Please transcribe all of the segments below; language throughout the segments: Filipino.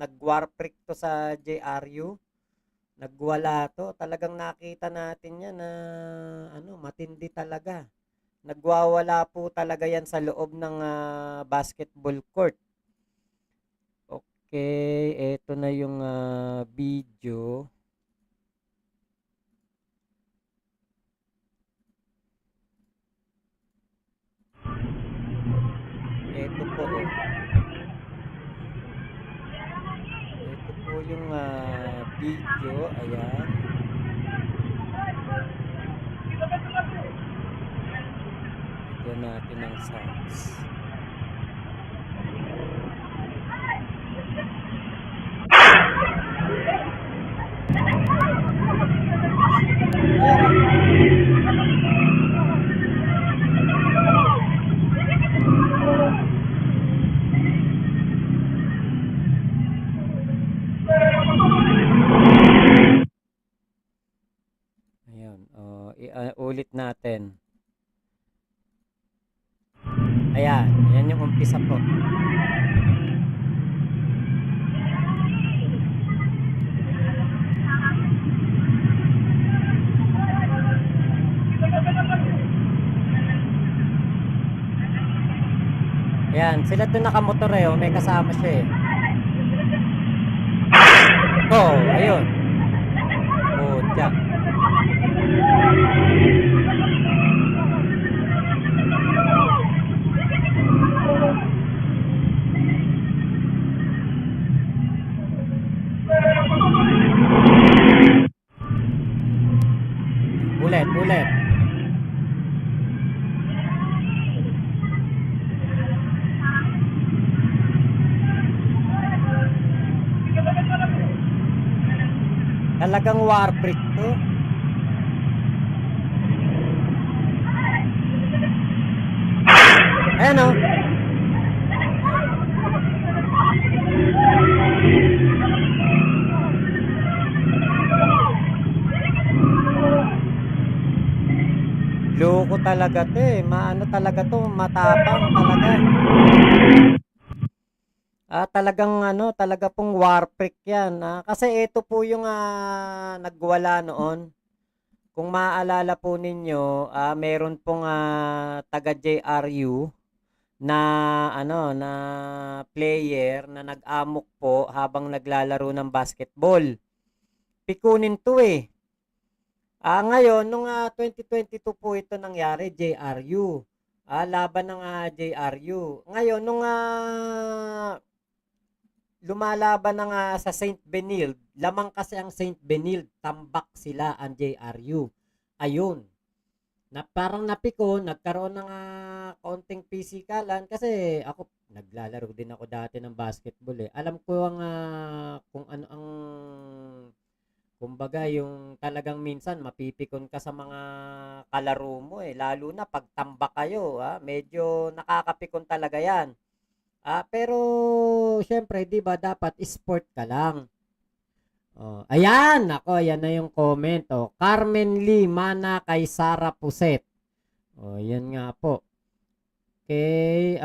nag-warprick to sa JRU. Nagwala to. Talagang nakita natin yan na matindi talaga. Nagwawala po talaga yan sa loob ng basketball court. Okay, eto na yung video. Eto po oh. Ito po yung video. Ayan. Lagyan natin ng sounds. Ayan. Ulit natin. Ayan. Ayan yung umpisa po. Ayan. Sila doon nakamotor eh. May kasama siya eh. Oh, ayun. Oh, tiyak. Ulit. Talagang warbrick to. Ayan o. Loko talaga to eh. Maano talaga to, matapang talaga. Talaga pong warprick yan. Kasi ito po yung nagwala noon. Kung maaalala po ninyo, meron pong taga JRU na na player na nag-amok po habang naglalaro ng basketball. Pikunin to eh. Ngayon, nung 2022 po ito nangyari, JRU. Laban ng JRU. Ngayon, nung lumalaban ng sa Saint Benilde, lamang kasi ang Saint Benilde, tambak sila ang JRU. Ayun. Na parang napiko, nagkaroon ng konting pisikalan kasi ako naglalaro din ako dati ng basketball eh. Alam ko ang kung ano ang kumbaga yung talagang minsan mapipikon ka sa mga kalaro mo eh, lalo na pag tambak kayo, medyo nakakapikon talaga 'yan. Pero syempre 'di ba dapat sport ka lang. Oh, ayan, ako, ayan na yung comment. Oh, Carmen Lee Mana kay Sara Puset. Oh, yan nga po. Okay,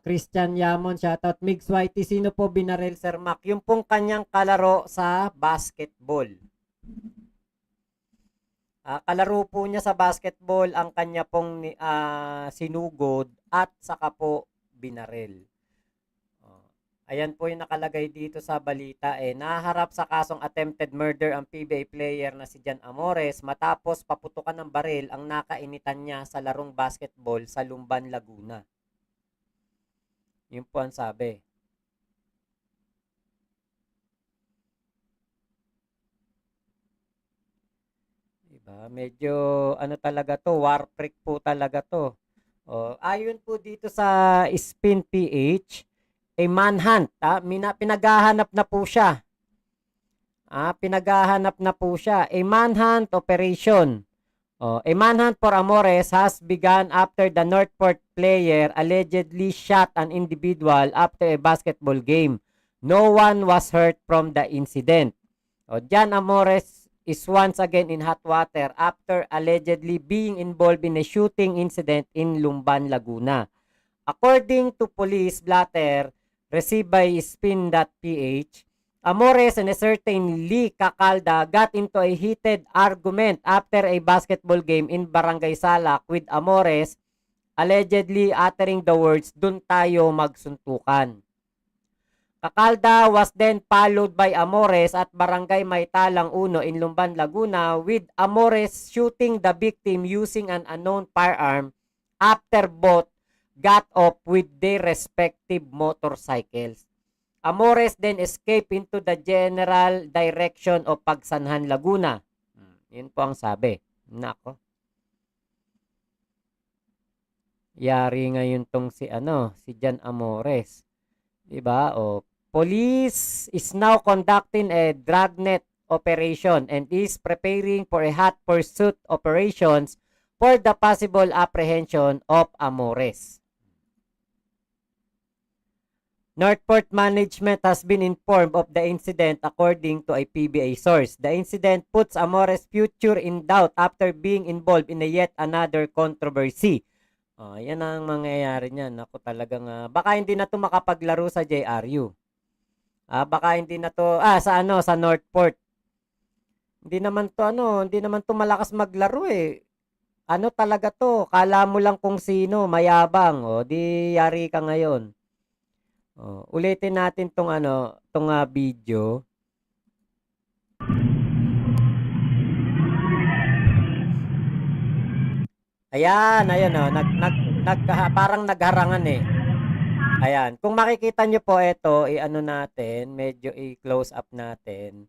Christian Yamon, shoutout. Migs Whitey, sino po binaril Sir Mac? Yung pong kanyang kalaro sa basketball. Kalaro po niya sa basketball ang kanya pong sinugod at saka po binaril. Ayan po yung nakalagay dito sa balita naharap sa kasong attempted murder ang PBA player na si Jan Amores matapos paputukan ng baril ang nakainitan niya sa larong basketball sa Lumban, Laguna. Yun po ang sabi. Diba? Medyo talaga to, warprick po talaga to. Ayon po dito sa Spin PH, manhunt, pinaghahanap na po siya. Pinaghahanap na po siya. A manhunt operation. A manhunt for Amores has begun after the Northport player allegedly shot an individual after a basketball game. No one was hurt from the incident. Jan Amores is once again in hot water after allegedly being involved in a shooting incident in Lumban, Laguna. According to police blatter received by spin.ph, Amores and a certain Lee Cacalda got into a heated argument after a basketball game in Barangay Salak with Amores allegedly uttering the words, "Dun tayo magsuntukan." Cacalda was then followed by Amores at Barangay Maitalang 1 in Lumban, Laguna, with Amores shooting the victim using an unknown firearm after both got off with their respective motorcycles. Amores then escaped into the general direction of Pagsanhan, Laguna. Yun po ang sabi. Nako. Yari ngayon tong si Jan Amores. 'Di ba? O police is now conducting a dragnet operation and is preparing for a hot pursuit operations for the possible apprehension of Amores. Northport Management has been informed of the incident according to a PBA source. The incident puts Amores' future in doubt after being involved in a yet another controversy. Yan ang mangyayari niyan. Ako talagang baka hindi na to makapaglaro sa JRU. Baka hindi na to sa Northport. Hindi naman to malakas maglaro eh. Ano talaga to? Kala mo lang kung sino, mayabang. Di yari ka ngayon. Ulitin natin tong video. Ayan, parang nagharangan eh. Ayan, kung makikita nyo po ito, natin, medyo i-close up natin.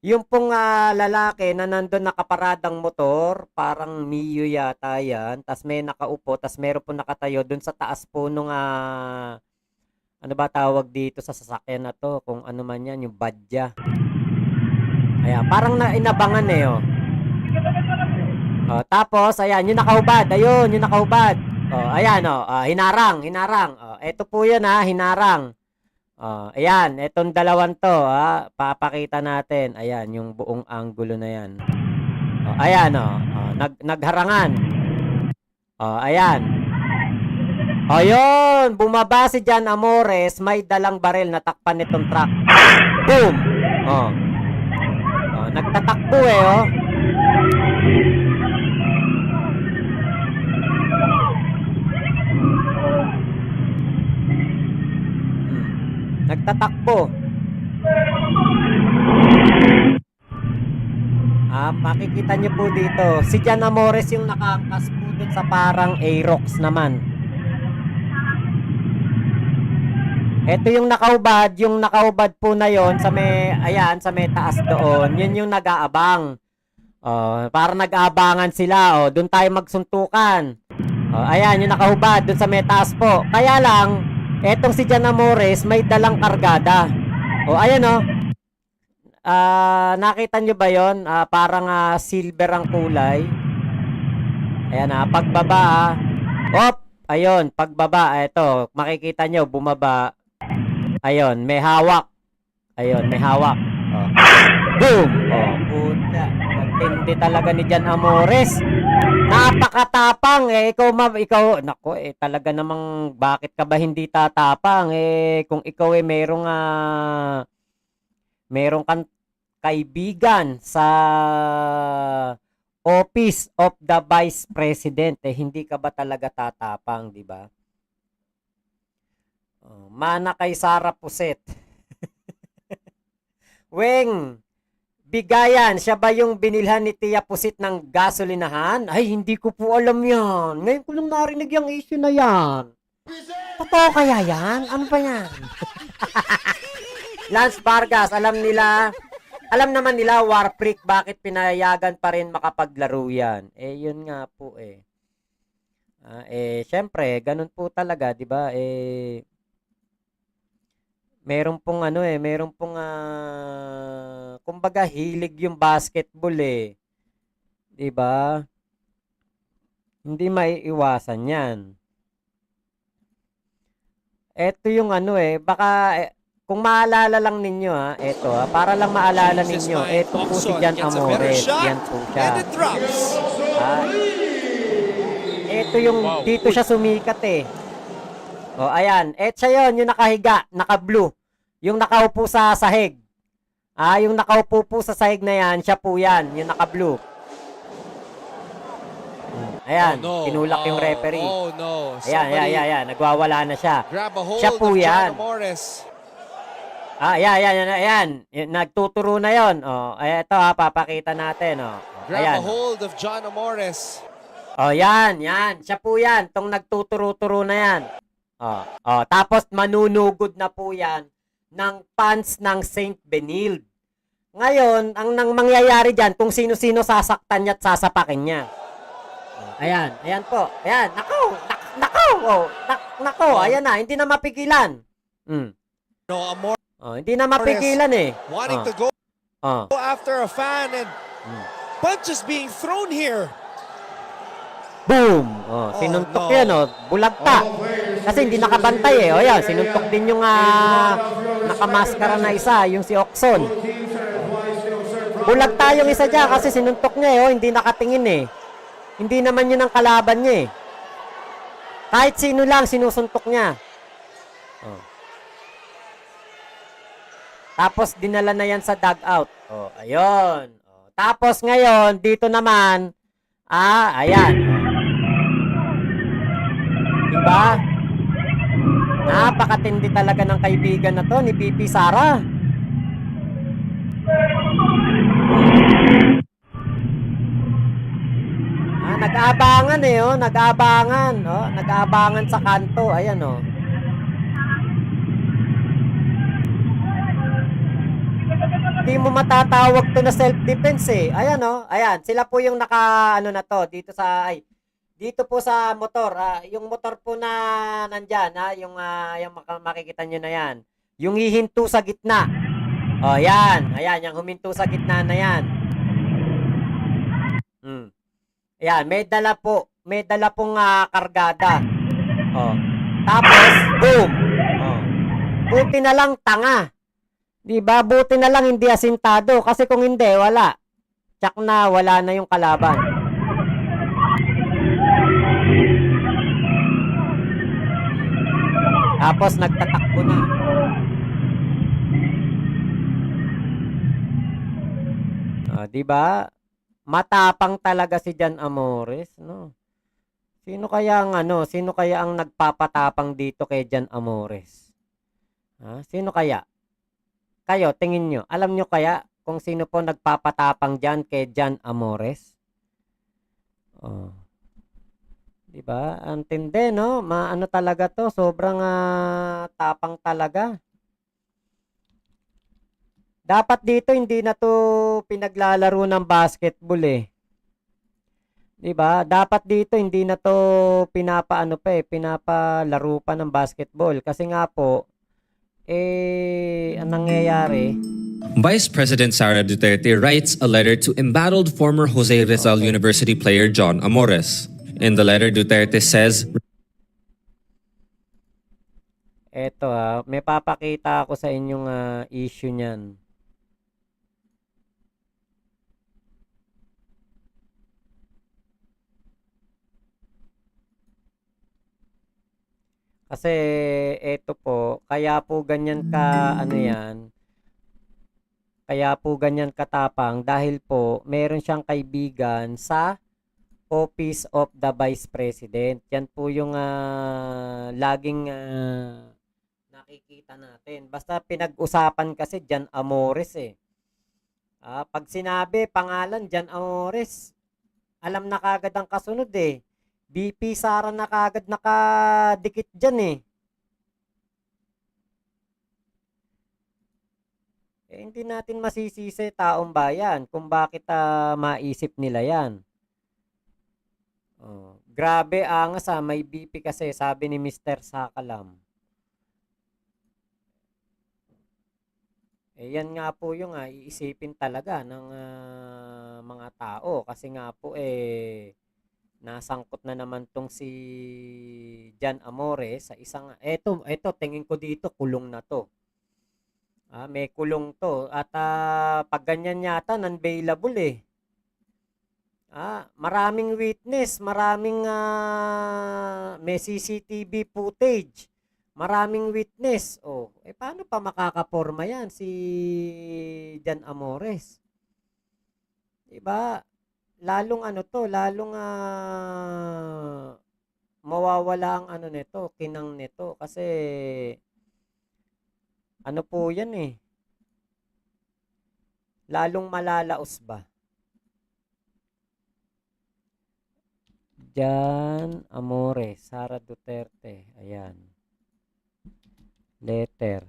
Yung pong lalaki na nandun nakaparadang motor, parang Mio yata yan, tas may nakaupo, tas meron po nakatayo dun sa taas po nung ano ba tawag dito sa sasakyan na to? Kung ano man yan, yung badya. Ayan, parang inabangan eh, tapos, ayan, yung nakahubad. Ayun, yung nakahubad. Ayan, hinarang. Ito po yun, hinarang. Ayan, itong dalawan to, papakita natin. Ayan, yung buong anggulo na yan. Ayan, nagharangan. Ayan. Ayun, bumaba si Jan Amores, may dalang baril na takpan nitong truck. Boom! Nagtatakbo eh, Nagtatakbo. Makikita nyo po dito, si Jan Amores yung nakaangkas po dun sa parang Aerox naman. Ito yung nakahubad po na yon sa may taas doon. Yun yung nag-aabang. Para nag-aabangan sila, doon tayo magsuntukan. Ayan, yung nakahubad doon sa may taas po. Kaya lang, etong si Jan Amores may dalang kargada. Ayan nakita nyo ba yon? Parang silver ang kulay. Ayan pagbaba ayun, pagbaba, ito, makikita nyo, bumaba. Ayun, may hawak. Boom! Puta. Hindi talaga ni Jan Amores. Napakatapang. Ikaw, nako, talaga namang, bakit ka ba hindi tatapang? Kung ikaw merong kang kaibigan sa Office of the Vice President, hindi ka ba talaga tatapang, di ba? Mana kay Sara Puset. Weng, bigayan, siya ba yung binilhan ni Tia Pusit ng gasolinahan? Ay, hindi ko po alam yan. Ngayon ko lang narinig yung issue na yan. Totoo kaya yan? Ano ba yan? Lance Vargas, alam naman nila war freak, bakit pinayagan pa rin makapaglaro yan? Yun nga po syempre, ganun po talaga, di ba? Meron pong kumbaga hilig yung basketball 'di ba? Hindi maiiwasan 'yan. Ito yung baka kung maalala lang ninyo para lang maalala ninyo, ito po si Jan Amores, yan po siya. Ito yung dito siya sumikat ayan, siya yun, yung nakahiga, naka-blue. Yung nakaupo sa sahig. Yung nakaupo po sa sahig na yan, siya po yan, yung naka-blue. Ayan, Oh no. tinulak yung referee. Oh no. Ayan, nagwawala na siya. Grab a hold Siya po of yan. John Amores. Ayan. Nagtuturo na yon. Ito papakita natin. Grab Ayan. a hold of John Amores. Yan. Siya po yan. Tong nagtuturo-turo na yan. Tapos manunugod na po yan ng fans ng St. Benilde. Ngayon, ang nang mangyayari dyan, kung sino-sino sasaktan niya at sasapakin niya. Ayan po. Ayan, nako. Ayan na, hindi na mapigilan. No, Amores Hindi na mapigilan eh. wanting to go after a fan and punches being thrown here. Boom! Sinuntok yan, bulagta. Kasi hindi nakabantay eh. Yan, sinuntok din yung nakamaskara na isa, yung si Oxon. Bulagta yung isa dyan kasi sinuntok niya eh. Hindi nakatingin eh. Hindi naman yun ang kalaban niya eh. Kahit sino lang, sinusuntok niya. Tapos dinala na yan sa dugout. Ayun. Tapos ngayon, dito naman, ayan. Diba? Napakatindi talaga ng kaibigan na to ni Pipi Sara. Nag-aabangan eh, nag-aabangan. Nag-aabangan sa kanto. Ayan, Hindi mo matatawag to na self-defense eh. Ayan, Ayan, sila po yung na to, dito po sa motor. Yung motor po na nandyan, yung makikita nyo na yan. Yung hihinto sa gitna. Yan. Ayan, yung huminto sa gitna na yan. Ayan, may dala pong kargada. Tapos, boom. Buti na lang tanga. Diba? Buti na lang hindi asintado. Kasi kung hindi, wala. Tsak na, wala na yung kalaban. Tapos, nagtatakbo na. Diba? Matapang talaga si John Amores, no? Sino kaya ang nagpapatapang dito kay John Amores? Sino kaya? Kayo, tingin nyo. Alam nyo kaya kung sino po nagpapatapang dyan kay John Amores? Diba? Antindi, no? Maano talaga to? Sobrang tapang talaga. Dapat dito hindi na to pinaglalaro ng basketball eh. 'Di ba? Dapat dito hindi na to pinapalaro pa ng basketball kasi nga po ang nangyayari. Vice President Sara Duterte writes a letter to embattled former Jose Rizal University player John Amores. In the letter, Duterte says, Eto may papakita ako sa inyong issue niyan. Kasi eto po, kaya po ganyan kaya po ganyan katapang dahil po meron siyang kaibigan sa Office of the Vice President. Yan po yung laging nakikita natin. Basta pinag-usapan kasi John Amores eh. Pag sinabi pangalan John Amores, alam na kagad ang kasunod eh. BP Sara na kagad nakadikit dyan eh. Hindi natin masisisi taong bayan kung bakit maisip nila yan. Grabe angas may BP kasi sabi ni Mr. Sakalam. Yan nga po yung iisipin talaga ng mga tao kasi nga po nasangkot na naman tong si John Amores sa isang eto tingin ko dito kulong na to. May kulong to at pag ganyan yata non-bailable eh. Maraming witness, maraming may CCTV footage. Maraming witness. Oh, paano pa makakaporma yan si Jan Amores? 'Di ba? Lalong ano to, lalong mawawala ang ano nito, kinang nito kasi ano po 'yan eh. Lalong malalaos ba? Jan Amores, Sara Duterte. Ayan. Letter.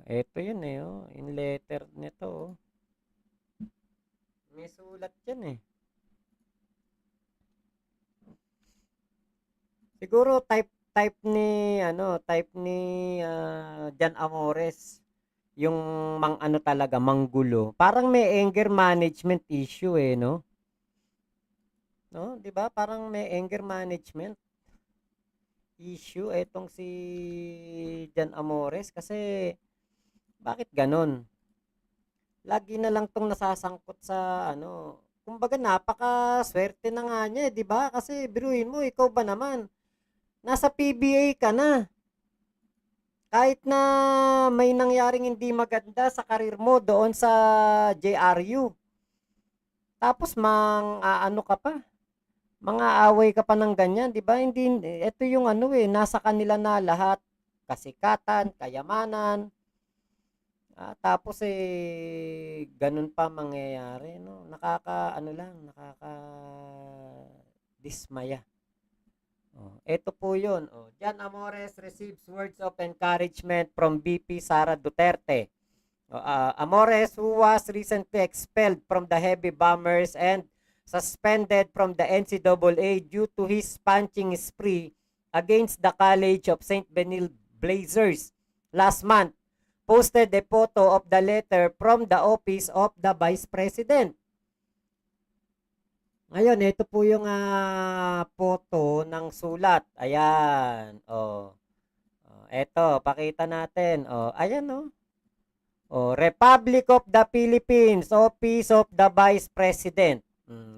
Eto yun eh, oh. In letter nito, oh. May sulat yan eh. Siguro type ni Jan Amores yung ano talaga manggulo. Parang may anger management issue eh, no? No, 'di ba? Parang may anger management issue etong si Jan Amores kasi bakit ganon? Lagi na lang tong nasasangkot sa ano. Kumbaga napaka-swerte na nga niya, 'di ba? Kasi biruin mo, ikaw ba naman? Nasa PBA ka na. Kahit na may nangyaring hindi maganda sa karir mo doon sa JRU. Tapos ano ka pa? Mga away ka pa ng ganyan, 'di ba? Hindi ito yung ano eh, nasa kanila na lahat. Kasikatan, kayamanan. Tapos ganun pa mangyayari, no? Nakaka dismaya. Ito po yun. Jan Amores receives words of encouragement from VP Sara Duterte. Amores, who was recently expelled from the Heavy Bombers and suspended from the NCAA due to his punching spree against the College of St. Benil Blazers last month, posted a photo of the letter from the office of the Vice President. Ngayon, ito po yung photo ng sulat. Ayan. Ito, pakita natin. Ayan, no? Republic of the Philippines, Office of the Vice President.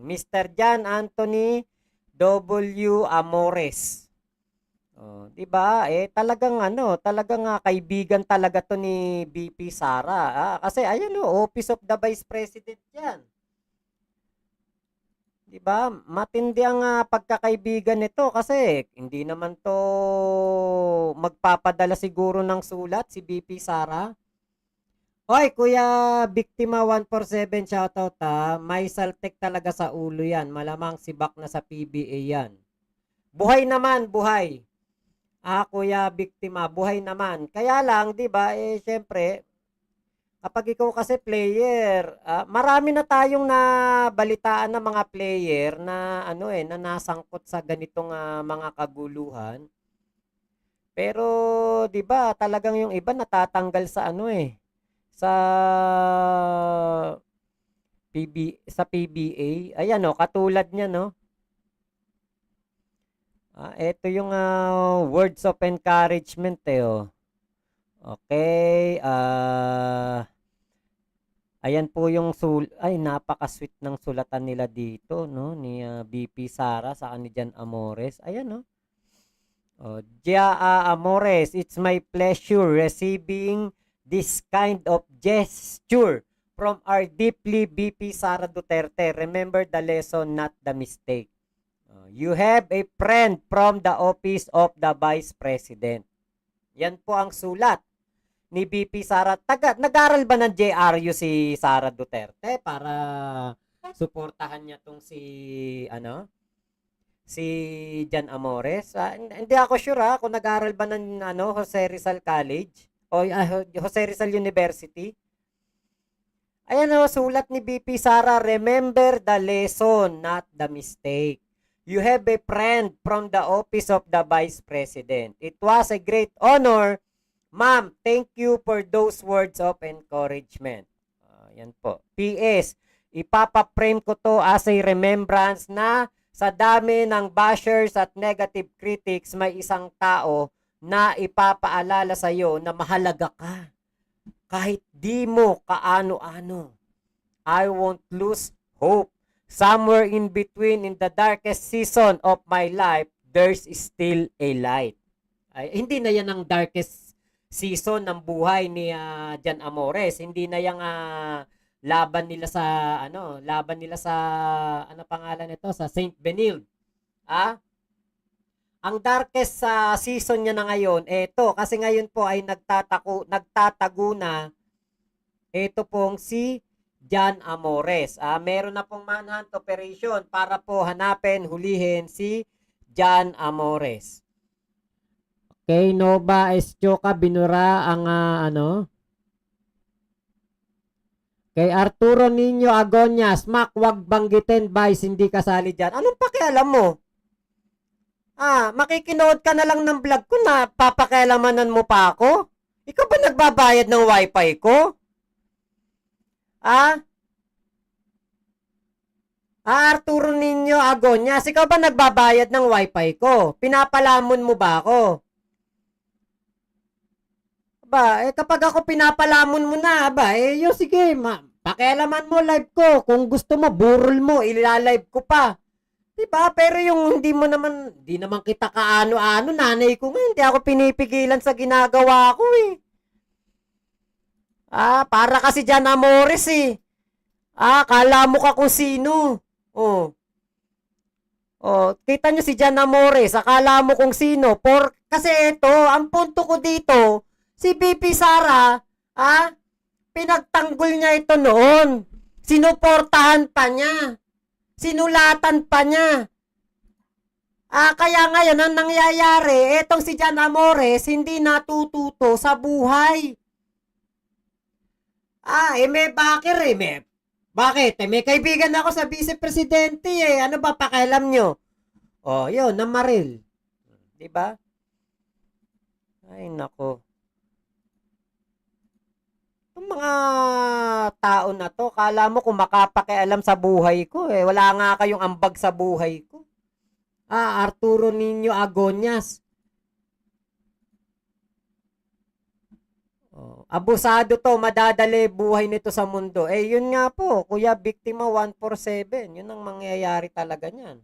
Mr. Jan Anthony W. Amores. 'Di ba? Talagang kaibigan talaga 'to ni VP Sara. Kasi ayan, Office of the Vice President 'yan. 'Di ba? Matindi ang pagkakaibigan nito kasi hindi naman 'to magpapadala siguro ng sulat si VP Sara. Hoy, Kuya Biktima 147, shoutout may saltek talaga sa ulo yan. Malamang sibak na sa PBA yan. Buhay naman, buhay. Kuya Biktima, buhay naman. Kaya lang, di ba, syempre, kapag ikaw kasi player, marami na tayong nabalitaan ng mga player na, na nasangkot sa ganitong mga kaguluhan. Pero, di ba, talagang yung iba natatanggal sa sa PBA. Ayan katulad niya, no? Ito yung words of encouragement Okay, ayan po yung napaka-sweet ng sulatan nila dito, no, ni VP Sara sa ni Jan Amores. Ayan, no. Amores, it's my pleasure receiving this kind of gesture from our deeply VP Sara Duterte. Remember the lesson, not the mistake. You have a friend from the office of the Vice President. Yan po ang sulat ni VP Sara. Nag-aral ba ng JRU si Sara Duterte para suportahan niya tong si Jan Amores? Hindi ako sure kung nag-aral ba ng Jose Rizal College o Jose Rizal University. Ayan sulat ni VP Sara, remember the lesson, not the mistake. You have a friend from the office of the Vice President. It was a great honor. Ma'am, thank you for those words of encouragement. Yan po. PS, ipapaprame ko to as a remembrance na sa dami ng bashers at negative critics, may isang tao na ipapaalala sa iyo na mahalaga ka. Kahit di mo kaano-ano. I won't lose hope. Somewhere in between, in the darkest season of my life, there's still a light. Ay, hindi na yan ang darkest season ng buhay ni Jan Amores. Hindi na yung laban nila sa ano pangalan nito, sa Saint Benilde. Ang darkest season niya na ngayon, eto, kasi ngayon po ay nagtatago na ito pong si Jan Amores. Meron na pong manhunt operation para po hanapin, hulihin si Jan Amores. Okay, Nova Estyoka binura ang kay Arturo Niño Agonias, Mac, wag banggitin, Vice, hindi kasali dyan. Anong pakialam mo? Makikinood ka na lang ng vlog ko na papakialamanan mo pa ako? Ikaw ba nagbabayad ng wifi ko? Arturo Niño Agonias, ikaw ba nagbabayad ng wifi ko? Pinapalamon mo ba ako? Kapag ako pinapalamon mo na, sige, pakialaman mo live ko. Kung gusto mo, burol mo, ilalive ko pa. Diba? Pero yung hindi naman kita kaano-ano, nanay ko nga, hindi ako pinipigilan sa ginagawa ko eh. Para kasi Jan Amores eh. Kala mo ka kung sino. Kita nyo si Jan Amores, akala mo kung sino. Kasi ito, ang punto ko dito, si BP Sara, pinagtanggol niya ito noon. Sinuportahan pa niya. Sinulatan pa niya. Kaya ngayon, ang nangyayari, etong si Jan Amores, hindi natututo sa buhay. May bakit eh. Bakit? May kaibigan ako sa vice-presidente eh. Ano ba pakialam nyo? Yun, namaril. Diba? Ay, nako. Itong mga tao na to, kala mo kung makapakialam sa buhay ko eh. Wala nga kayong ambag sa buhay ko. Arturo Niño Agonias. Abusado to, madadali buhay nito sa mundo. Yun nga po, Kuya Biktima 147. Yun ang mangyayari talaga niyan.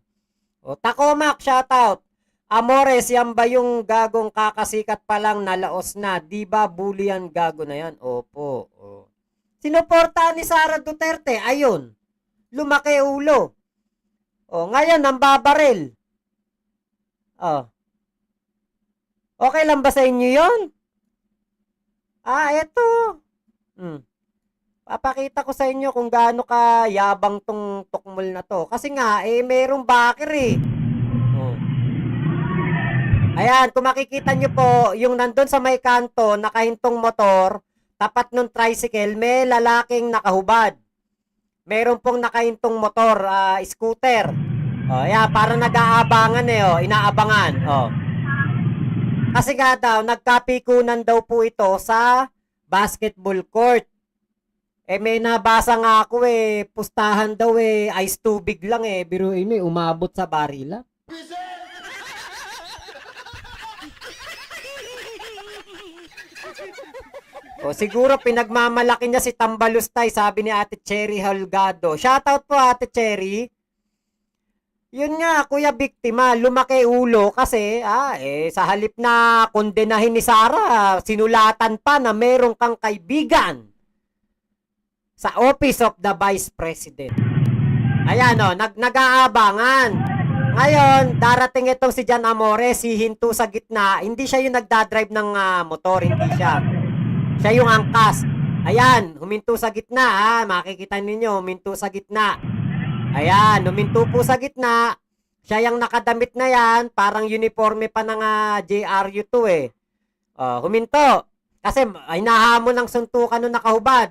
Takomak, shoutout. Amores, yan ba yung gagong kakasikat pa lang nalaos na? Di ba bully yan, gago na yan? Opo. Sinuportahan ni Sara Duterte, ayun. Lumaki ulo. Ngayon, nambabaril. Okay lang ba sa inyo yun? Eto. Papakita ko sa inyo kung gaano ka yabang tong tukmol na to. Kasi nga, merong bakir eh. Ayan, kung makikita nyo po, yung nandun sa may kanto, nakahintong motor, tapat ng tricycle, may lalaking nakahubad. Meron pong nakahintong motor, scooter. Ayan, para nag-aabangan inaabangan. Kasi nga daw, nagkapikunan daw po ito sa basketball court. May nabasa nga ako pustahan daw ice tubig lang biruin mo umabot sa barila. Siguro pinagmamalaki niya si Tambalustay, sabi ni Ate Cherry Holgado. Shoutout po Ate Cherry. Yun nga, Kuya Biktima, lumaki ulo kasi sa halip na kondenahin ni Sara, sinulatan pa na meron kang kaibigan sa Office of the Vice President. Ayan nag-aabangan. Ngayon, darating itong si Jan Amores, hihinto sa gitna. Hindi siya yung nagdadrive ng motor, hindi siya. Siya yung angkas. Ayan, huminto sa gitna makikita ninyo, huminto sa gitna. Ayan, huminto po sa gitna. Siya yung nakadamit na yan, parang uniforme pa ng JRU2 huminto. Kasi inahamon ng suntukan nung nakahubad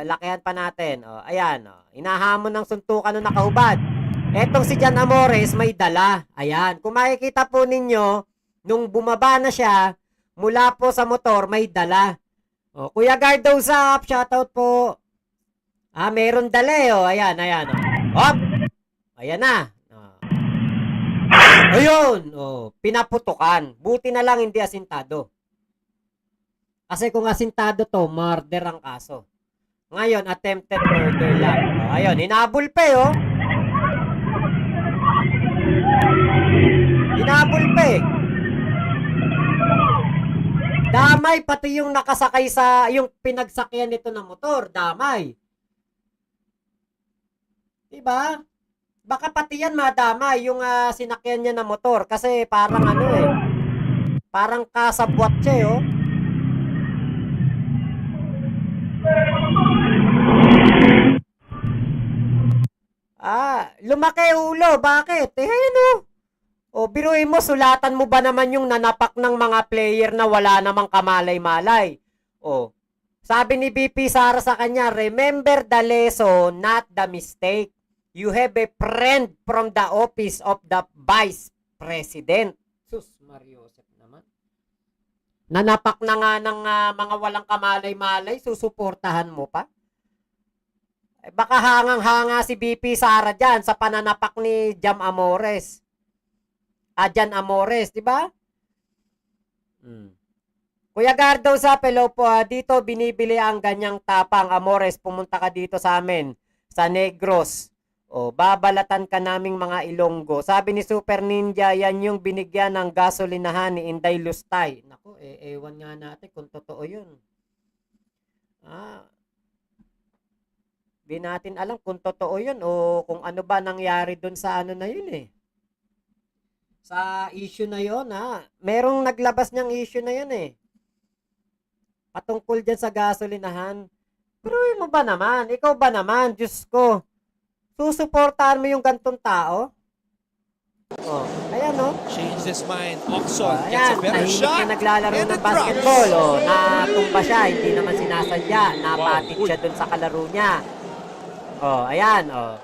lakihan pa natin. Ayan, inahamon ng suntukan nung nakahubad. Etong si Jan Amores may dala. Ayan, kung makikita po ninyo, nung bumaba na siya, mula po sa motor, may dala. Kuya Gardo Zap, shoutout po. Meron dala ayan. Hop! Ayan na. Ayun! Pinaputukan. Buti na lang hindi asintado. Kasi kung asintado to, murder ang kaso. Ngayon, attempted murder lang. O, ayun, hinabol pa eh, oh. Hinabol pa eh. Damay pati yung nakasakay sa, yung pinagsakyan nito na motor. Damay. Diba? Baka pati yan madamay yung sinakyan niya na motor. Kasi parang ano eh. Parang kasabwat siya eh, oh. Lumaki ulo. Bakit? Eh, ano? O, biruin mo, sulatan mo ba naman yung nanapak ng mga player na wala namang kamalay-malay? O, sabi ni BP Sara sa kanya, remember the lesson, not the mistake. You have a friend from the office of the Vice President. Sus, Mariosep naman. Nanapak na nga ng mga walang kamalay-malay, susuportahan mo pa? Baka hangang-hanga si BP Sara dyan sa pananapak ni Jam Amores. Jan Amores, di ba? Kuya Gardo sa hello po, dito binibili ang ganyang tapang. Amores, pumunta ka dito sa amin, sa Negros. O, babalatan ka naming mga Ilonggo. Sabi ni Super Ninja, yan yung binigyan ng gasolinahan ni Inday Lustay. Naku, ewan nga natin kung totoo yun. Di natin alam kung totoo yun o kung ano ba nangyari dun sa ano na yun eh. Sa issue na yun, merong naglabas niyang issue na yun eh. Patungkol dyan sa gasolinahan. Pero mo ba naman? Ikaw ba naman? Diyos ko. Susuportahan mo yung gantong tao? Oh, ayan no? Change his mind. Oxon Oh, gets a ayan, better tahimik shot. na naglalaro And ng it drops. basketball. Oh, natumba siya. Hindi naman sinasadya. Napatid siya dun sa kalaro niya. Oh, ayan. Oh.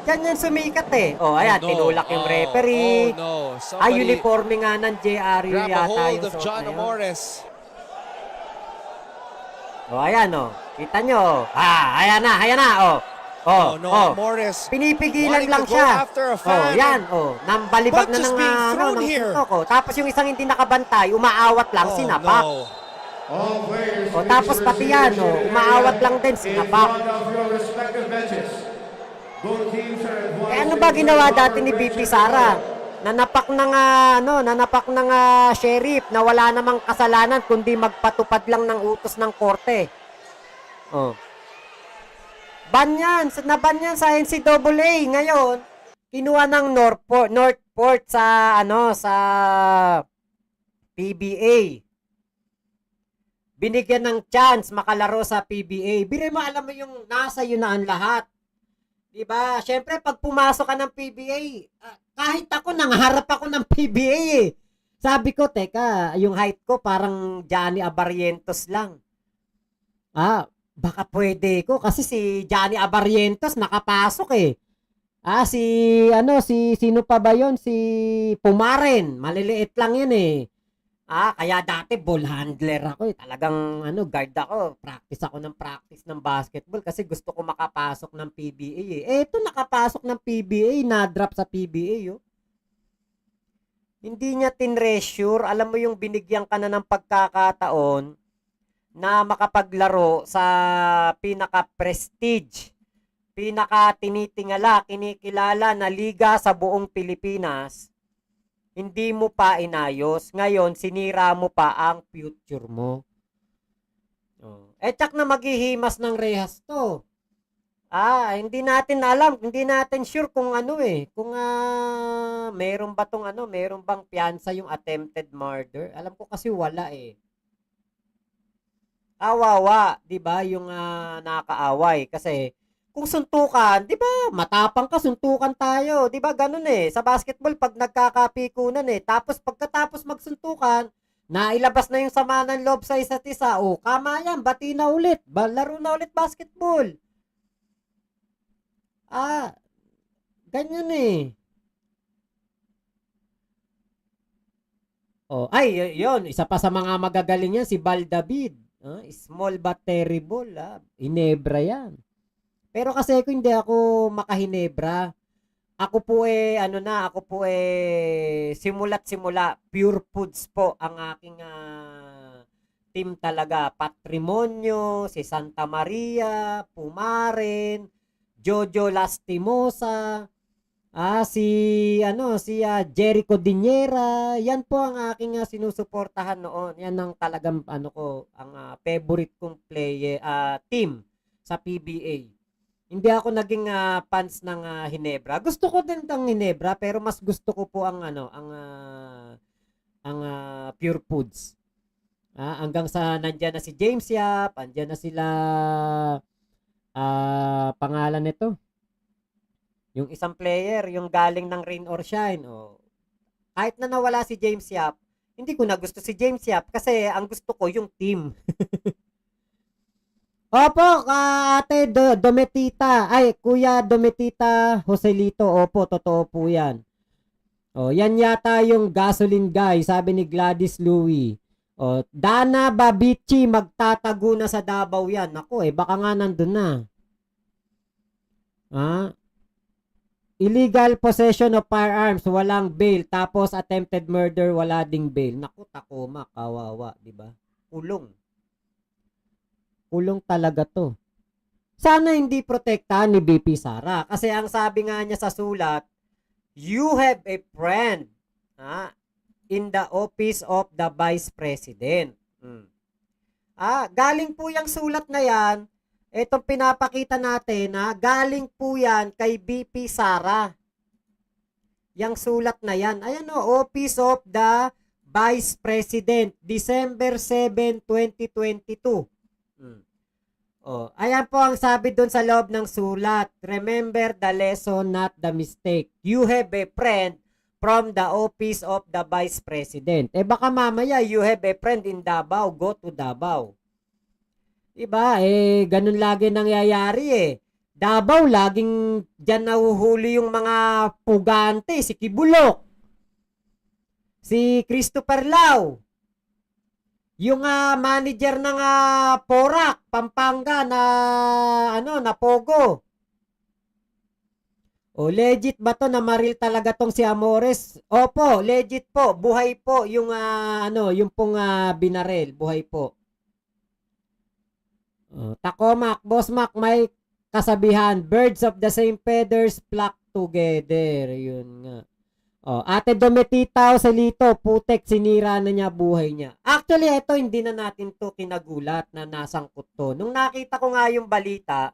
Diyan yan sumikat eh. Oh, ayan, Oh, no. tinulak yung referee. Oh, no. Somebody Uniforme nga ng JRU grab a yata hold yung of suot John na yun. Amores. Oh, ayan oh. Kita nyo. Ayan na, oh. Oh, no, Amores Pinipigilan wanting lang to go siya. after a Oh, fan. yan, oh. Nambalibag na Punches ng, being thrown ng here. suntok, oh. Tapos yung isang hindi nakabantay, umaawat lang, Oh, sinapak. no. Oh, tapos pati yan, oh. Umaawat lang din, sinapak. Eh, ano ba ginawa dati ni BP Sara? Nanapak ng sheriff na wala namang kasalanan kundi magpatupad lang ng utos ng korte. Oh. Ban yan sa NCAA ngayon. Kinuha ng Northport sa sa PBA. Binigyan ng chance makalaro sa PBA. Biro mo, alam mo yung nasa yun na ang lahat. Diba? Siyempre, pag pumasok ka ng PBA, kahit ako, nangaharap ako ng PBA eh. Sabi ko, teka, yung height ko parang Johnny Abarrientos lang. Baka pwede ko kasi si Johnny Abarrientos nakapasok eh. Sino pa ba yon? Si Pumaren, maliliit lang yun eh. Kaya dati ball handler ako eh. Talagang guard ako. Practice ng basketball kasi gusto ko makapasok ng PBA eh. Eto nakapasok ng PBA, na-drop sa PBA oh. Hindi niya tinreasure. Alam mo yung binigyan ka na ng pagkakataon na makapaglaro sa pinaka-prestige, pinaka-tinitingala, kinikilala na liga sa buong Pilipinas. Hindi mo pa inayos. Ngayon, sinira mo pa ang future mo. Tsak na maghihimas ng rehas to. Hindi natin alam, hindi natin sure kung kung meron ba meron bang piyansa yung attempted murder? Alam ko kasi wala eh. Kawawa, 'di ba? Yung nakakaaway kasi kung suntukan, 'di ba? Matapang ka, suntukan tayo, 'di ba? Ganun eh. Sa basketball pag nagkakapikunan eh, tapos pagkatapos magsuntukan, nailabas na yung sama ng loob sa isa't isa. Oh, kama yan, bati na ulit. Laro na ulit basketball. Ganyan eh. Oh, yun, isa pa sa mga magagaling yan si Val David. Small but terrible, Hinebra yan. Pero kasi kung hindi ako makahinebra, ako po simula't simula, pure foods po ang aking team talaga. Patrimonio, si Santa Maria, Pumaren, Jojo Lastimosa, si Jericho Diniera. Yan po ang aking sinusuportahan noon. Yan ang talagang ang favorite kong team sa PBA. Hindi ako naging fans ng Hinebra. Gusto ko din ng Hinebra pero mas gusto ko po ang Pure Foods. Hanggang sa nandiyan na si James Yap, andyan na sila pangalan nito. Yung isang player, yung galing ng Rain or Shine. Kahit na nawala si James Yap, hindi ko na gusto si James Yap kasi ang gusto ko yung team. Opo, ate Dometita. Ay, Kuya Dometita Joselito. Opo, totoo po yan. Yan yata yung gasoline guy, sabi ni Gladys Louie. Dana Babici, magtatago na sa Davao yan. Ako baka nga nandun na. Illegal possession of firearms, walang bail. Tapos attempted murder, wala ding bail. Naku, takoma, kawawa, di ba? Kulong. Kulong talaga to. Sana hindi protektahan ni BP Sara. Kasi ang sabi nga niya sa sulat, you have a friend in the office of the Vice President. Galing po yung sulat na yan. Itong pinapakita natin, galing po yan kay BP Sara. Yang sulat na yan. Ayan Office of the Vice President, December 7, 2022. Ayan po ang sabi doon sa loob ng sulat. Remember the lesson, not the mistake. You have a friend from the office of the Vice President. Baka mamaya you have a friend in Davao, go to Davao. Diba? Ganun lagi nangyayari Davao, laging dyan nahuhuli yung mga pugante. Si Kibulok. Si Christopher Lau. Yung manager ng Porac, Pampanga na Pogo. Legit ba to na maril talaga tong si Amores? Opo, legit po. Buhay po yung yung pong binaril. Buhay po. Takomak, Boss Mac, may kasabihan, birds of the same feathers flock together. Yun nga. Ate Dometita Joselito, putek, sinira na niya buhay niya. Actually, ito hindi na natin to kinagulat na nasangkot to. Nung nakita ko nga yung balita,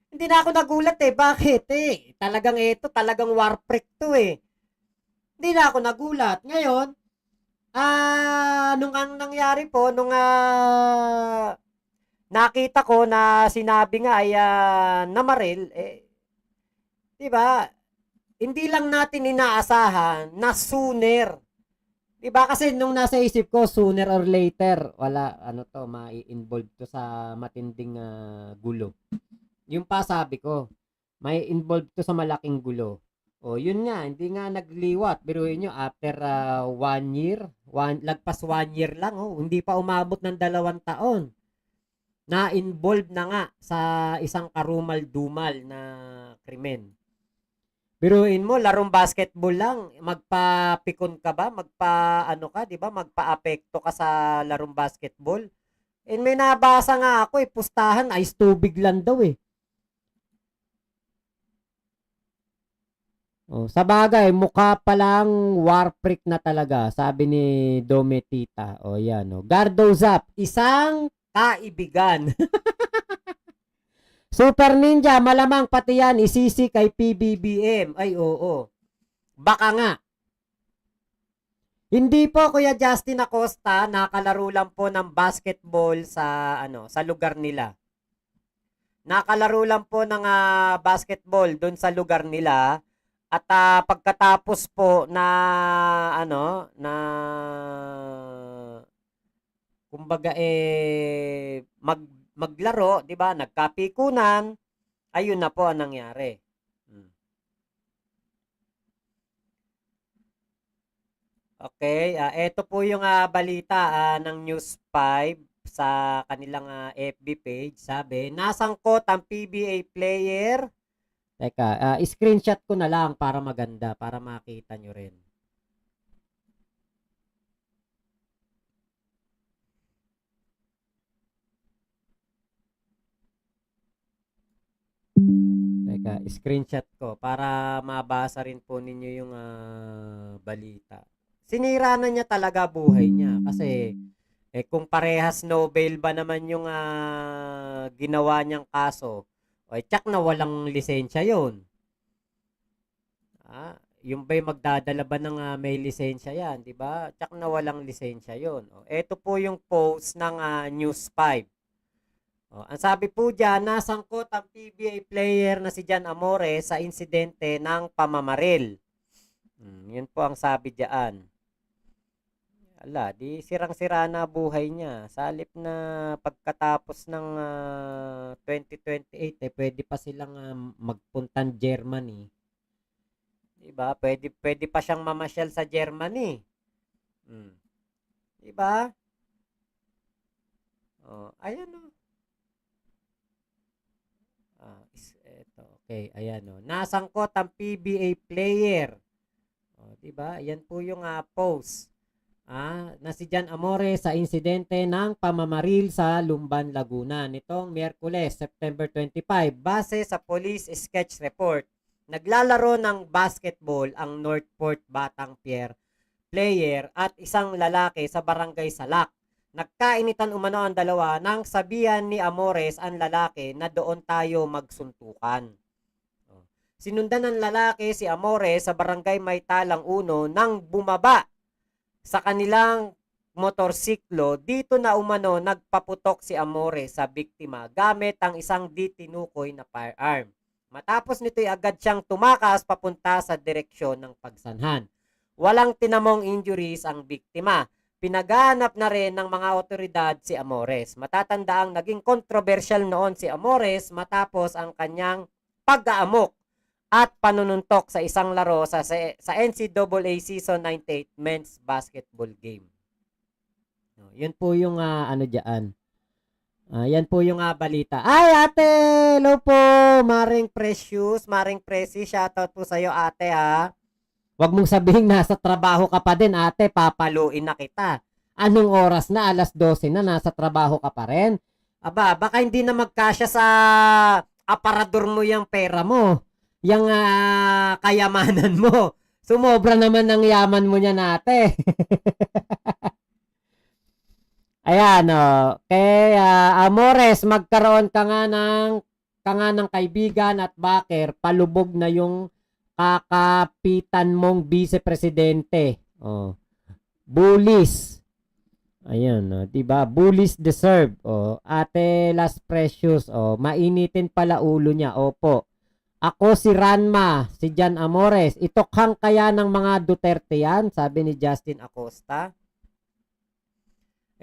hindi na ako nagulat Bakit talagang war freak to Hindi na ako nagulat. Ngayon, nung ang nangyari po, nung nakita ko na sinabi nga ay namaril, di ba? Hindi lang natin inaasahan na sooner. Di ba? Kasi nung nasa isip ko, sooner or later, wala, mai-involve to sa matinding gulo. Yung pa sabi ko, may involved to sa malaking gulo. Yun nga, hindi nga nagliwat. Biruin nyo, after 1 year, lagpas 1 year lang, hindi pa umabot ng 2 taon. Na-involved na nga sa isang karumal-dumal na krimen. Biruin mo, larong basketball lang, magpapikon ka ba? Di ba? Magpa-apekto ka sa larong basketball. May nabasa nga ako pustahan, ice tubig lang daw sa bagay, mukha pa lang war freak na talaga, sabi ni Dometita. Yan Gardo Zap, isang kaibigan. Super Ninja, malamang pati yan isisi kay PBBM. Ay, oo. Baka nga. Hindi po, Kuya Justin Acosta, nakalaro lang po ng basketball sa lugar nila. Nakalaro lang po ng basketball doon sa lugar nila. At pagkatapos po kumbaga maglaro, 'di ba? Nagkapikunan. Ayun na po ang nangyari. Okay, ito po yung balita ng News 5 sa kanilang FB page. Sabi, nasangkot ang PBA player. Teka, screenshot ko na lang para maganda, para makita nyo rin. Teka, screenshot ko para mabasa rin po ninyo yung balita. Sinira na niya talaga buhay niya kasi kung parehas Nobel ba naman yung ginawa niyang kaso, tsak na walang lisensya yon. Yung ba'y magdadala ba ng may lisensya yan, di ba? Tsak na walang lisensya yon. Ito po yung post ng News 5. Ang sabi po dyan, nasangkot ang PBA player na si Jan Amores sa insidente ng pamamaril. Yun po ang sabi dyan. Ala, di sirang-sira na buhay niya. Sa halip na pagkatapos ng 2028, pwede pa silang magpuntang Germany. Diba? Pwede pa siyang mamasyal sa Germany. Diba? Ayan o. Okay, ayan o. Nasangkot ang PBA player. Diba? Ayan po yung post. Na si Jan Amores sa insidente ng pamamaril sa Lumban, Laguna nitong Miyerkules, September 25. Base sa police sketch report, naglalaro ng basketball ang Northport Batang Pier player at isang lalaki sa barangay Salak. Nagkainitan umano ang dalawa nang sabihan ni Amores ang lalaki na doon tayo magsuntukan. Sinundan ng lalaki si Amores sa barangay Maytalang 1 nang bumaba sa kanilang motorsiklo. Dito na umano nagpaputok si Amores sa biktima gamit ang isang di tinukoy na firearm. Matapos nito'y agad siyang tumakas papunta sa direksyon ng pagsanhan. Walang tinamong injuries ang biktima. Pinaghanap na rin ng mga otoridad si Amores. Matatandaang naging kontrobersyal noon si Amores matapos ang kanyang pag-aamok at panununtok sa isang laro sa NCAA Season 98 Men's Basketball Game. Yun po yung dyan. Yan po yung balita. Ay, ate! Hello po! Maring Precious, Maring Preci, shoutout po sa'yo, ate, ha? Huwag mong sabihin nasa trabaho ka pa din, ate. Papaluin na kita. Anong oras na? Alas 12 na, nasa trabaho ka pa rin? Aba, baka hindi na magkasya sa aparador mo yung pera mo. Yung kayamanan mo. Sumobra naman ng yaman mo niyan, ate. Ayan, kay Amores, magkaroon ka nga ng kaibigan at backer, palubog na yung kakapitan mong vice-presidente. Bullies. Ayan, 'di ba? Bullies deserve. Ate Las Precious, mainitin pala ulo niya. Opo. Ako si Ranma, si Jan Amores. Itokhang kaya ng mga Duterte yan, sabi ni Justin Acosta.